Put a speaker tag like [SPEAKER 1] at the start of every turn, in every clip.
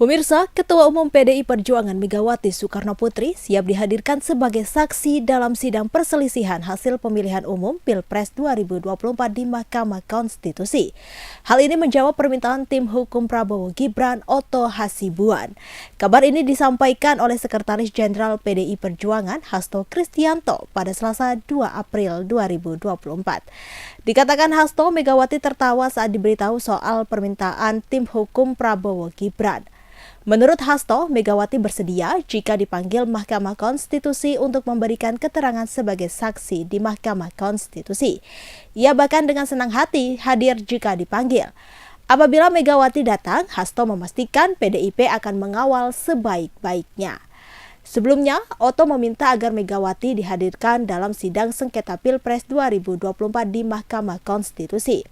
[SPEAKER 1] Pemirsa, Ketua Umum PDI Perjuangan Megawati Soekarnoputri siap dihadirkan sebagai saksi dalam sidang perselisihan hasil pemilihan umum Pilpres 2024 di Mahkamah Konstitusi. Hal ini menjawab permintaan tim hukum Prabowo Gibran, Otto Hasibuan. Kabar ini disampaikan oleh Sekretaris Jenderal PDI Perjuangan, Hasto Kristianto, pada Selasa 2 April 2024. Dikatakan Hasto, Megawati tertawa saat diberitahu soal permintaan tim hukum Prabowo Gibran. Menurut Hasto, Megawati bersedia jika dipanggil Mahkamah Konstitusi untuk memberikan keterangan sebagai saksi di Mahkamah Konstitusi. Ia bahkan dengan senang hati hadir jika dipanggil. Apabila Megawati datang, Hasto memastikan PDIP akan mengawal sebaik-baiknya. Sebelumnya, Otto meminta agar Megawati dihadirkan dalam sidang sengketa Pilpres 2024 di Mahkamah Konstitusi.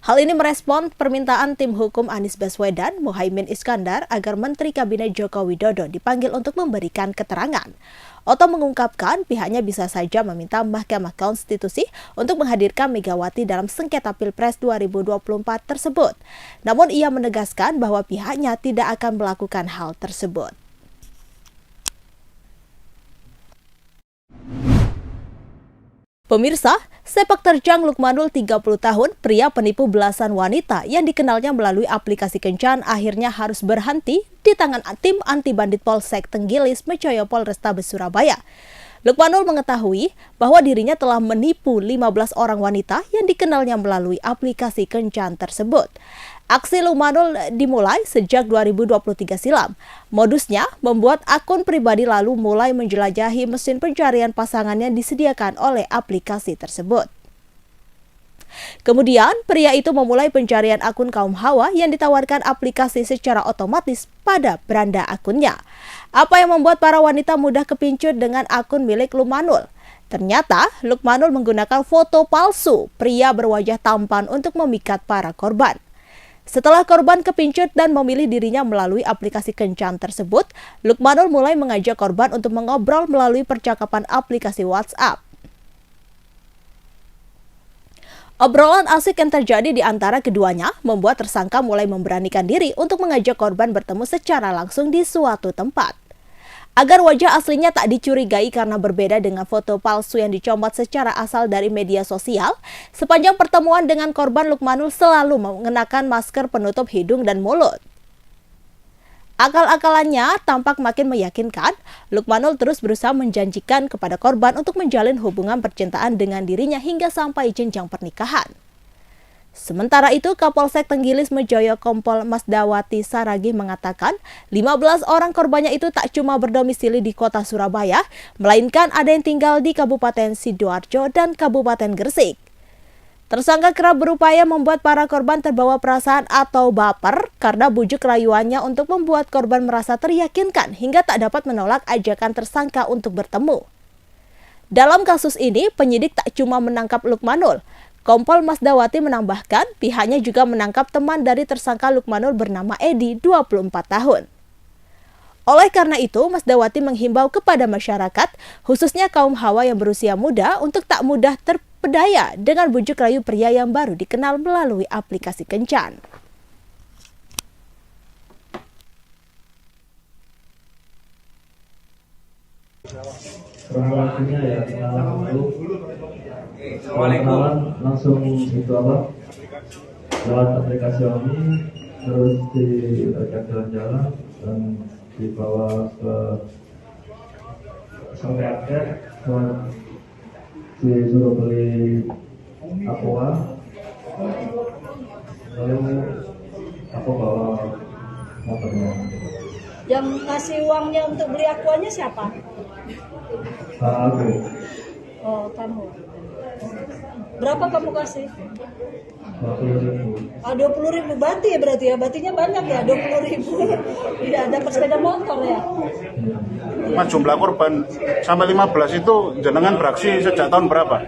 [SPEAKER 1] Hal ini merespon permintaan tim hukum Anies Baswedan, Muhaimin Iskandar agar Menteri Kabinet Joko Widodo dipanggil untuk memberikan keterangan. Otto mengungkapkan pihaknya bisa saja meminta Mahkamah Konstitusi untuk menghadirkan Megawati dalam sengketa Pilpres 2024 tersebut. Namun ia menegaskan bahwa pihaknya tidak akan melakukan hal tersebut. Pemirsa, sepak terjang Lukmanul 30 tahun, pria penipu belasan wanita yang dikenalnya melalui aplikasi kencan akhirnya harus berhenti di tangan tim anti-bandit Polsek Tenggilis, Mecoyo Polrestabes Surabaya. Lukmanul mengetahui bahwa dirinya telah menipu 15 orang wanita yang dikenalnya melalui aplikasi kencan tersebut. Aksi Lukmanul dimulai sejak 2023 silam. Modusnya membuat akun pribadi lalu mulai menjelajahi mesin pencarian pasangan yang disediakan oleh aplikasi tersebut. Kemudian, pria itu memulai pencarian akun kaum hawa yang ditawarkan aplikasi secara otomatis pada beranda akunnya. Apa yang membuat para wanita mudah kepincut dengan akun milik Lukmanul? Ternyata, Lukmanul menggunakan foto palsu pria berwajah tampan untuk memikat para korban. Setelah korban kepincut dan memilih dirinya melalui aplikasi kencan tersebut, Lukmanul mulai mengajak korban untuk mengobrol melalui percakapan aplikasi WhatsApp. Obrolan asik yang terjadi di antara keduanya membuat tersangka mulai memberanikan diri untuk mengajak korban bertemu secara langsung di suatu tempat. Agar wajah aslinya tak dicurigai karena berbeda dengan foto palsu yang dicomot secara asal dari media sosial, sepanjang pertemuan dengan korban Lukmanul selalu mengenakan masker penutup hidung dan mulut. Akal-akalannya tampak makin meyakinkan. Lukmanul terus berusaha menjanjikan kepada korban untuk menjalin hubungan percintaan dengan dirinya hingga sampai jenjang pernikahan. Sementara itu, Kapolsek Tenggilis Mejoyo Kompol Masdawati Saragih mengatakan 15 orang korbannya itu tak cuma berdomisili di kota Surabaya, melainkan ada yang tinggal di Kabupaten Sidoarjo dan Kabupaten Gresik. Tersangka kerap berupaya membuat para korban terbawa perasaan atau baper karena bujuk rayuannya untuk membuat korban merasa teryakinkan hingga tak dapat menolak ajakan tersangka untuk bertemu. Dalam kasus ini, penyidik tak cuma menangkap Lukmanul. Kompol Masdawati menambahkan pihaknya juga menangkap teman dari tersangka Lukmanul bernama Edi, 24 tahun. Oleh karena itu, Masdawati menghimbau kepada masyarakat, khususnya kaum hawa yang berusia muda, untuk tak mudah terpedaya dengan bujuk rayu pria yang baru dikenal melalui aplikasi kencan.
[SPEAKER 2] Kronologinya ya kenalan dulu. Kenalan langsung itu apa? Lewat aplikasi kami, terus diajak jalan-jalan dan dibawa ke sampai akhir, disuruh beli aqua, lalu aku bawa motornya.
[SPEAKER 3] Yang kasih uangnya untuk beli aquanya siapa?
[SPEAKER 2] Aku.
[SPEAKER 3] Oh, kamu. Berapa kamu kasih?
[SPEAKER 2] 20.000.
[SPEAKER 3] 20.000 bati ya berarti ya? Batinya banyak ya, 20.000. Iya, dapat sepeda motor ya?
[SPEAKER 4] Mas, jumlah korban sampai 15 itu jenengan beraksi sejak tahun berapa?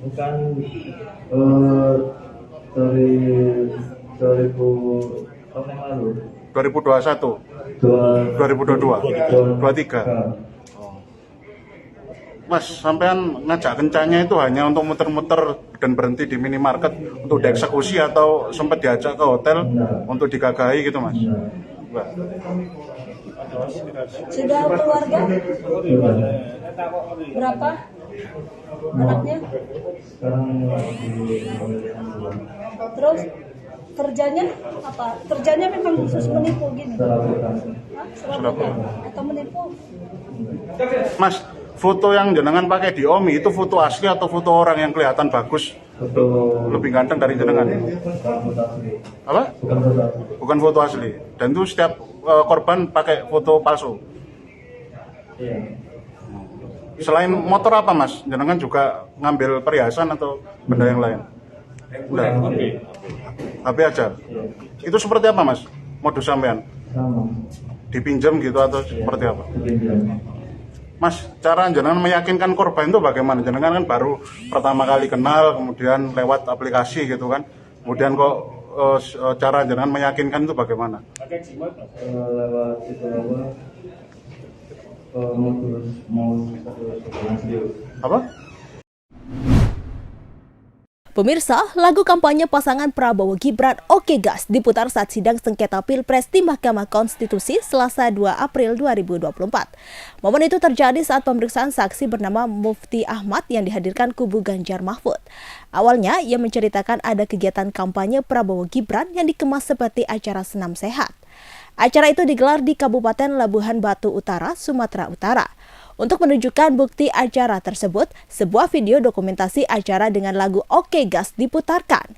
[SPEAKER 2] Bukan dari 2000 tahun yang lalu.
[SPEAKER 4] 2021, 2022, 23. Mas, sampean ngajak kencannya itu hanya untuk muter-muter dan berhenti di minimarket untuk dieksekusi atau sempat diajak ke hotel untuk digagahi gitu, Mas? Enggak.
[SPEAKER 3] Sudah keluarga?
[SPEAKER 2] Sudah.
[SPEAKER 3] Berapa? Anaknya?
[SPEAKER 2] Sekarang lagi pemilihan uang.
[SPEAKER 3] Terus kerjanya apa? Kerjanya memang khusus menipu gini?
[SPEAKER 2] Serabutan.
[SPEAKER 3] Hah? Serabutan? Atau menipu?
[SPEAKER 4] Mas, foto yang jenengan pakai di Omi itu foto asli atau foto orang yang kelihatan bagus,
[SPEAKER 2] Foto
[SPEAKER 4] lebih ganteng dari jenengan?
[SPEAKER 2] bukan foto asli.
[SPEAKER 4] Apa?
[SPEAKER 2] Bukan foto asli.
[SPEAKER 4] Bukan foto asli. Dan itu setiap korban pakai foto palsu.
[SPEAKER 2] Iya.
[SPEAKER 4] Selain motor apa, Mas? Jenengan juga ngambil perhiasan atau benda yang lain? Enggak. HP aja. Itu seperti apa, Mas? Modus sampean?
[SPEAKER 2] Sama.
[SPEAKER 4] Dipinjam gitu atau seperti apa?
[SPEAKER 2] Pinjam.
[SPEAKER 4] Mas, cara jenengan meyakinkan korban itu bagaimana? Jenengan kan baru pertama kali kenal, kemudian lewat aplikasi gitu kan. Kemudian kok cara jenengan meyakinkan itu bagaimana?
[SPEAKER 2] Lewat itu apa? Mau terus
[SPEAKER 4] Apa?
[SPEAKER 1] Pemirsa, lagu kampanye pasangan Prabowo Gibran Oke Gas diputar saat sidang sengketa Pilpres di Mahkamah Konstitusi Selasa 2 April 2024. Momen itu terjadi saat pemeriksaan saksi bernama Mufti Ahmad yang dihadirkan kubu Ganjar Mahfud. Awalnya, ia menceritakan ada kegiatan kampanye Prabowo Gibran yang dikemas seperti acara senam sehat. Acara itu digelar di Kabupaten Labuhan Batu Utara, Sumatera Utara. Untuk menunjukkan bukti acara tersebut, sebuah video dokumentasi acara dengan lagu Oke Gas diputarkan.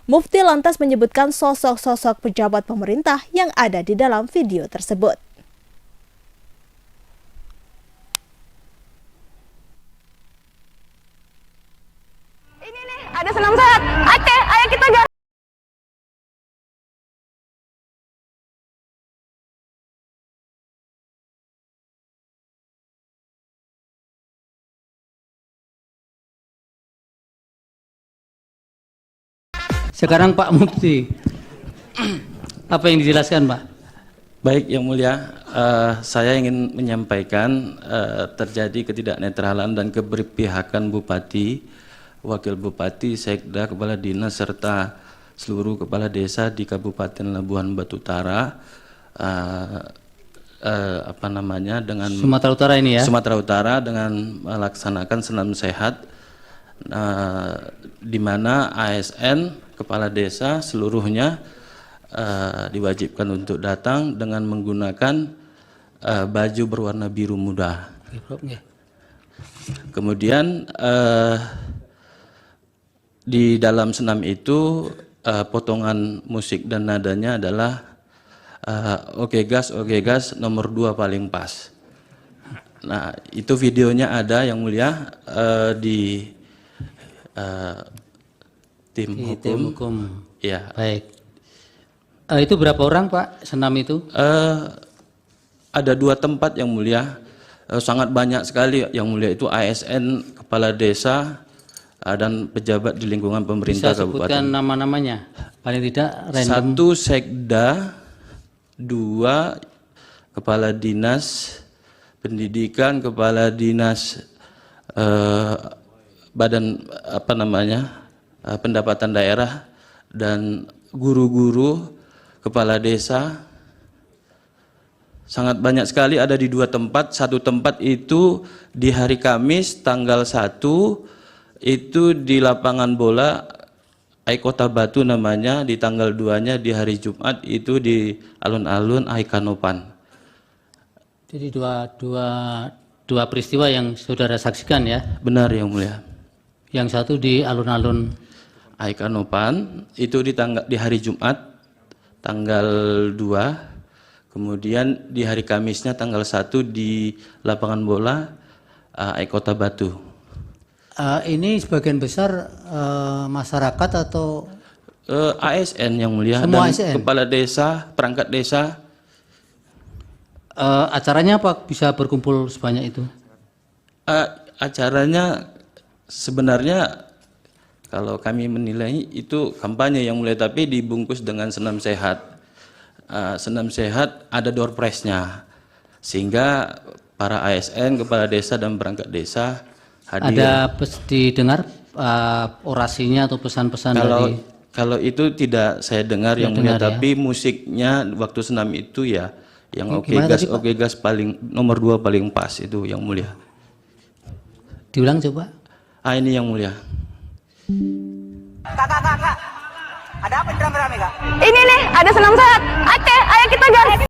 [SPEAKER 1] Mufti lantas menyebutkan sosok-sosok pejabat pemerintah yang ada di dalam video tersebut.
[SPEAKER 5] Ini nih, ada senam sehat. Oke, ayo kita gas.
[SPEAKER 6] Sekarang Pak Mufti, apa yang dijelaskan Pak?
[SPEAKER 7] Baik, Yang Mulia, saya ingin menyampaikan terjadi ketidaknetralan dan keberpihakan Bupati, Wakil Bupati, Sekda, Kepala Dinas, serta seluruh Kepala Desa di Kabupaten Labuhan Batu Utara, dengan
[SPEAKER 6] Sumatera Utara ini ya?
[SPEAKER 7] Sumatera Utara dengan melaksanakan senam sehat, di mana ASN, Kepala Desa seluruhnya diwajibkan untuk datang dengan menggunakan baju berwarna biru muda. Kemudian di dalam senam itu potongan musik dan nadanya adalah Oke Gas nomor 2 paling pas. Nah, itu videonya ada Yang Mulia di tim hukum. Ya.
[SPEAKER 6] Baik. Itu berapa orang Pak senam itu?
[SPEAKER 7] Ada 2 tempat Yang Mulia, sangat banyak sekali Yang Mulia, itu ASN, Kepala Desa, dan pejabat di lingkungan pemerintah
[SPEAKER 6] Bisa sebutkan
[SPEAKER 7] kabupaten.
[SPEAKER 6] nama-namanya, paling tidak random.
[SPEAKER 7] 1 Sekda, 2 Kepala Dinas Pendidikan, Kepala Dinas Pendapatan Daerah, dan guru-guru, Kepala Desa. Sangat banyak sekali, ada di 2 tempat. 1 tempat itu di hari Kamis tanggal 1 itu di lapangan bola Kota Batu namanya, di tanggal 2-nya di hari Jumat itu di alun-alun Kanopan.
[SPEAKER 6] Jadi dua peristiwa yang saudara saksikan ya?
[SPEAKER 7] Benar Yang Mulia.
[SPEAKER 6] Yang satu di alun-alun
[SPEAKER 7] Kanopan itu di hari Jumat tanggal 2, kemudian di hari Kamisnya tanggal 1 di lapangan bola Kota Batu.
[SPEAKER 6] Ini sebagian besar masyarakat atau
[SPEAKER 7] ASN Yang Mulia,
[SPEAKER 6] semua
[SPEAKER 7] dan
[SPEAKER 6] ASN?
[SPEAKER 7] Kepala Desa, perangkat desa.
[SPEAKER 6] Acaranya apa bisa berkumpul sebanyak itu?
[SPEAKER 7] Acaranya sebenarnya kalau kami menilai itu kampanye Yang Mulia, tapi dibungkus dengan senam sehat. Senam sehat ada door prize-nya, sehingga para ASN, Kepala Desa, dan perangkat desa hadir.
[SPEAKER 6] Ada didengar orasinya atau pesan-pesan dari
[SPEAKER 7] Kalau itu tidak saya dengar yang mulia,
[SPEAKER 6] dengar, ya.
[SPEAKER 7] tapi musiknya waktu senam itu ya yang oke
[SPEAKER 6] Gimana
[SPEAKER 7] gas
[SPEAKER 6] tadi, Pak?
[SPEAKER 7] oke gas paling nomor 2 paling pas itu yang mulia.
[SPEAKER 6] diulang coba.
[SPEAKER 7] Ini yang mulia.
[SPEAKER 8] Kak. Ada apa rame-rame, Kak?
[SPEAKER 5] Ini nih, ada senam sehat. Oke, ayo kita gas.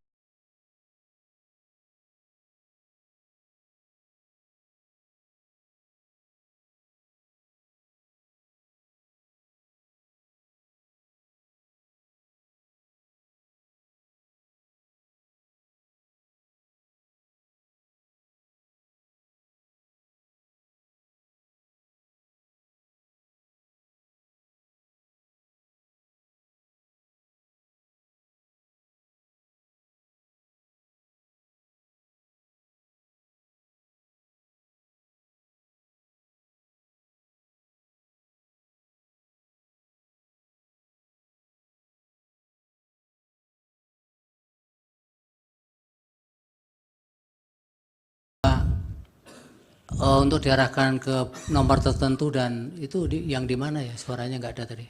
[SPEAKER 6] Untuk diarahkan ke nomor tertentu dan itu yang di mana ya, suaranya nggak ada tadi.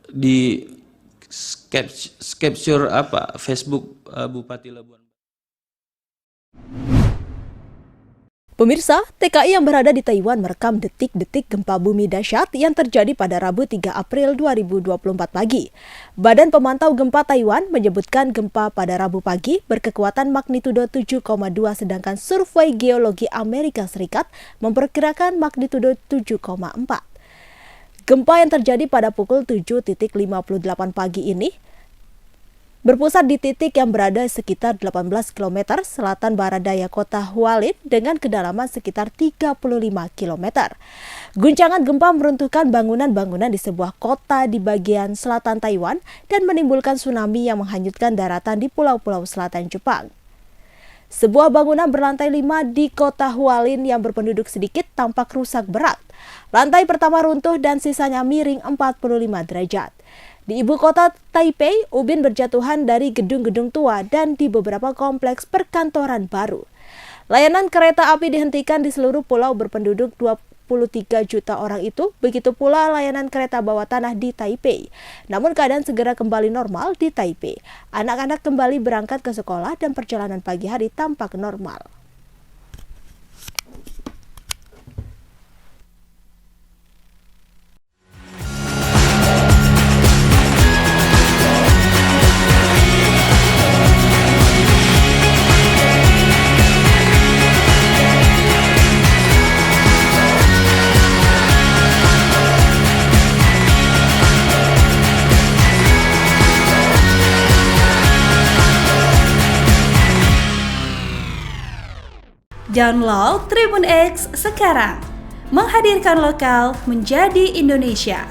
[SPEAKER 7] Di capture apa Facebook Bupati Labuan.
[SPEAKER 1] Pemirsa, TKI yang berada di Taiwan merekam detik-detik gempa bumi dahsyat yang terjadi pada Rabu 3 April 2024 pagi. Badan Pemantau Gempa Taiwan menyebutkan gempa pada Rabu pagi berkekuatan magnitudo 7,2 sedangkan survei geologi Amerika Serikat memperkirakan magnitudo 7,4. Gempa yang terjadi pada pukul 7.58 pagi ini berpusat di titik yang berada sekitar 18 km selatan barat daya kota Hualien dengan kedalaman sekitar 35 km. Guncangan gempa meruntuhkan bangunan-bangunan di sebuah kota di bagian selatan Taiwan dan menimbulkan tsunami yang menghanyutkan daratan di pulau-pulau selatan Jepang. Sebuah bangunan berlantai 5 di kota Hualien yang berpenduduk sedikit tampak rusak berat. Lantai pertama runtuh dan sisanya miring 45 derajat. Di ibu kota Taipei, ubin berjatuhan dari gedung-gedung tua dan di beberapa kompleks perkantoran baru. Layanan kereta api dihentikan di seluruh pulau berpenduduk 23 juta orang itu, begitu pula layanan kereta bawah tanah di Taipei. Namun keadaan segera kembali normal di Taipei. Anak-anak kembali berangkat ke sekolah dan perjalanan pagi hari tampak normal.
[SPEAKER 9] Download Tribun X sekarang, menghadirkan lokal menjadi Indonesia.